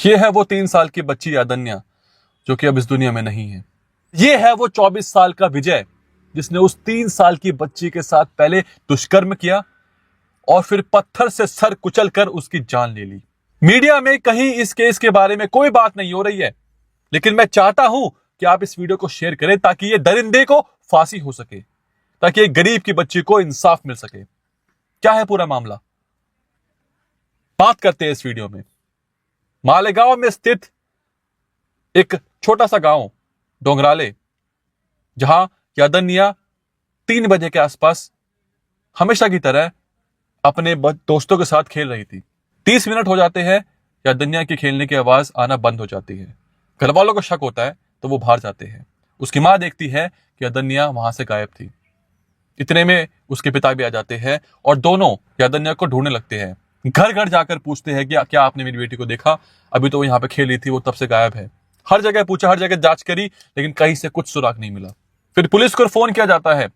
ये है वो 3 साल की बच्ची यादन्या जो कि अब इस दुनिया में नहीं है। ये है वो 24 साल का विजय जिसने उस 3 साल की बच्ची के साथ पहले दुष्कर्म किया और फिर पत्थर से सर कुचलकर उसकी जान ले ली। मीडिया में कहीं इस केस के बारे में कोई बात नहीं हो रही है, लेकिन मैं चाहता हूं कि आप इस वीडियो को शेयर करें ताकि ये दरिंदे को फांसी हो सके, ताकि एक गरीब की बच्ची को इंसाफ मिल सके। क्या है पूरा मामला, बात करते हैं इस वीडियो में। मालेगांव में स्थित एक छोटा सा गांव डोंगराले, जहां यादन्या 3 बजे के आसपास हमेशा की तरह अपने दोस्तों के साथ खेल रही थी। 30 मिनट हो जाते हैं, यादन्या की खेलने की आवाज आना बंद हो जाती है। घर वालों को शक होता है तो वो बाहर जाते हैं। उसकी मां देखती है कि यादन्या वहां से गायब थी। इतने में उसके पिता भी आ जाते हैं और दोनों यादन्या को ढूंढने लगते हैं। घर घर जाकर पूछते हैं कि क्या आपने मेरी बेटी को देखा? अभी तो वो यहाँ पे खेल रही थी, वो तब से गायब है। हर जगह पूछा, हर जगह जांच करी, लेकिन कहीं से कुछ सुराग नहीं मिला। फिर पुलिस को फोन किया जाता है।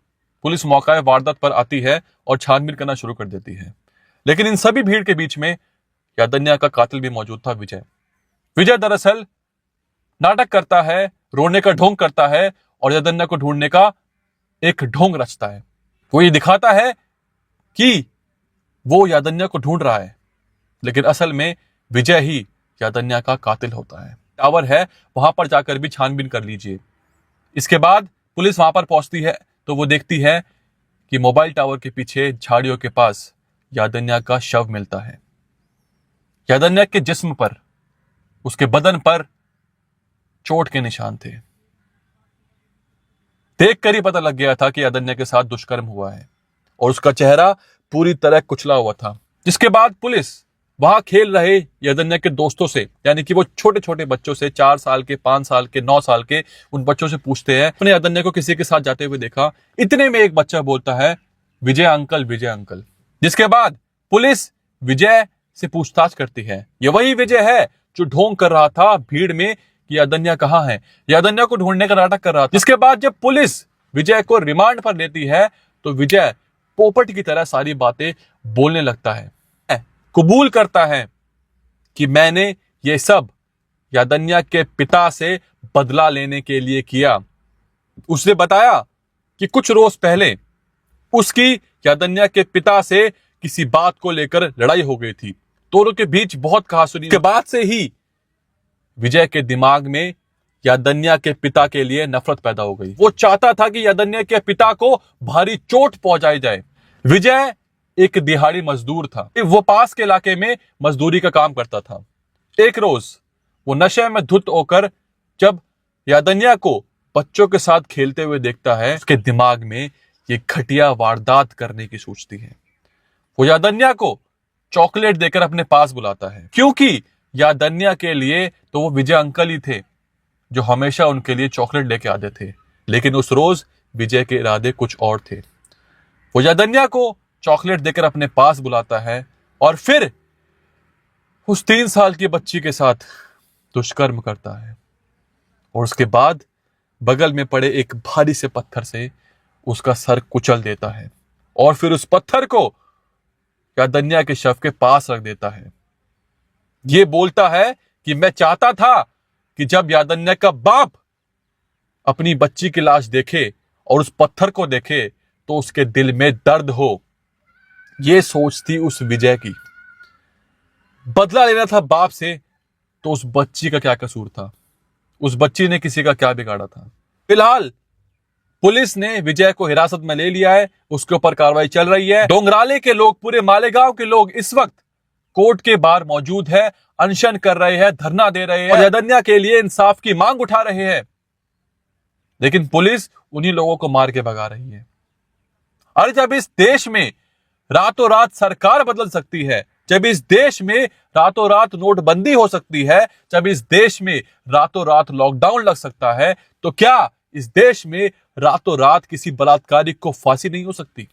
पुलिस मौका वारदात पर आती है और छानबीन करना शुरू कर देती है। लेकिन इन सभी भीड़ के बीच में यादन्या का कातिल भी मौजूद था, विजय। विजय दरअसल नाटक करता है, रोने का ढोंग करता है और यादन्या को ढूंढने का एक ढोंग रचता है। वो ये दिखाता है कि वो यादन्या को ढूंढ रहा है, लेकिन असल में विजय ही यादन्या का कातिल होता है। टावर है, वहां पर जाकर भी छानबीन कर लीजिए। इसके बाद पुलिस वहां पर पहुंचती है तो वो देखती है कि मोबाइल टावर के पीछे झाड़ियों के पास यादन्या का शव मिलता है। यादन्या के जिस्म पर, उसके बदन पर चोट के निशान थे। देखकर ही पता लग गया था कि यादन्या के साथ दुष्कर्म हुआ है और उसका चेहरा पूरी तरह कुचला हुआ था। जिसके बाद पुलिस वहां खेल रहे यादन्या के दोस्तों से, यानी कि वो छोटे छोटे बच्चों से, 4 साल के, 5 साल के, 9 साल के, उन बच्चों से पूछते हैं अपने यादन्या को किसी के साथ जाते हुए देखा। इतने में एक बच्चा बोलता है, विजय अंकल, विजय अंकल। जिसके बाद पुलिस विजय से पूछताछ करती है। ये वही विजय है जो ढोंग कर रहा था भीड़ में कि यादन्या कहां है, यादन्या को ढूंढने का नाटक कर रहा था। जिसके बाद जब पुलिस विजय को रिमांड पर लेती है तो विजय पोपट की तरह सारी बातें बोलने लगता है, कबूल करता है कि मैंने ये सब यादन्या के पिता से बदला लेने के लिए किया। उसने बताया कि कुछ रोज पहले उसकी यादन्या के पिता से किसी बात को लेकर लड़ाई हो गई थी। दोनों के बीच बहुत कहासुनी के बाद से ही विजय के दिमाग में यादन्या के पिता के लिए नफरत पैदा हो गई। वो चाहता था कि यादन्या के पिता को भारी चोट पहुंचाई जाए। विजय एक दिहाड़ी मजदूर था। वो पास के इलाके में मजदूरी का काम करता था। एक रोज वो नशे में धुत होकर जब यादन्या को बच्चों के साथ खेलते हुए देखता है, उसके दिमाग में ये घटिया वारदात करने की सोचती है। वो यादन्या को चॉकलेट देकर अपने पास बुलाता है, क्योंकि यादन्या के लिए तो वो विजय अंकल ही थे जो हमेशा उनके लिए चॉकलेट लेके आते थे। लेकिन उस रोज विजय के इरादे कुछ और थे। वो यादन्या को चॉकलेट देकर अपने पास बुलाता है और फिर उस 3 साल की बच्ची के साथ दुष्कर्म करता है और उसके बाद बगल में पड़े एक भारी से पत्थर से उसका सर कुचल देता है और फिर उस पत्थर को यादन्या के शव के पास रख देता है। ये बोलता है कि मैं चाहता था कि जब यादन्या का बाप अपनी बच्ची की लाश देखे और उस पत्थर को देखे तो उसके दिल में दर्द हो। ये सोच थी उस विजय की। बदला लेना था बाप से, तो उस बच्ची का क्या कसूर था? उस बच्ची ने किसी का क्या बिगाड़ा था? फिलहाल पुलिस ने विजय को हिरासत में ले लिया है, उसके ऊपर कार्रवाई चल रही है। डोंगराले के लोग, पूरे मालेगांव के लोग इस वक्त कोर्ट के बाहर मौजूद है, अनशन कर रहे हैं, धरना दे रहे हैं और यादन्या के लिए इंसाफ की मांग उठा रहे हैं। लेकिन पुलिस उन्हीं लोगों को मार के भगा रही है। अरे जब इस देश में रातों रात सरकार बदल सकती है, जब इस देश में रातों रात नोटबंदी हो सकती है, जब इस देश में रातों रात लॉकडाउन लग सकता है, तो क्या इस देश में रातों रात किसी बलात्कारी को फांसी नहीं हो सकती?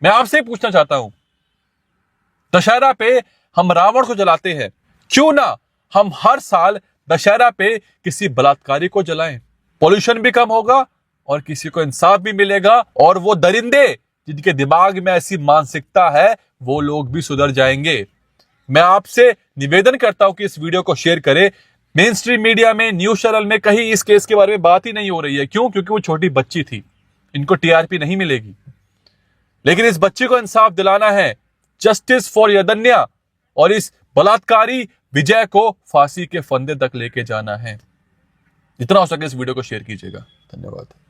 मैं आपसे पूछना चाहता हूं, दशहरा पे हम रावण को जलाते हैं, क्यों ना हम हर साल दशहरा पे किसी बलात्कारी को जलाएं? पॉल्यूशन भी कम होगा और किसी को इंसाफ भी मिलेगा और वो दरिंदे जिनके दिमाग में ऐसी मानसिकता है वो लोग भी सुधर जाएंगे। मैं आपसे निवेदन करता हूं कि इस वीडियो को शेयर करें। मेन स्ट्रीम मीडिया में, न्यूज चैनल में कहीं इस केस के बारे में बात ही नहीं हो रही है। क्यों? क्योंकि वो छोटी बच्ची थी, इनको टीआरपी नहीं मिलेगी। लेकिन इस बच्ची को इंसाफ दिलाना है, जस्टिस फॉर यदन्या, और इस बलात्कारी विजय को फांसी के फंदे तक लेके जाना है। जितना हो सके इस वीडियो को शेयर कीजिएगा। धन्यवाद।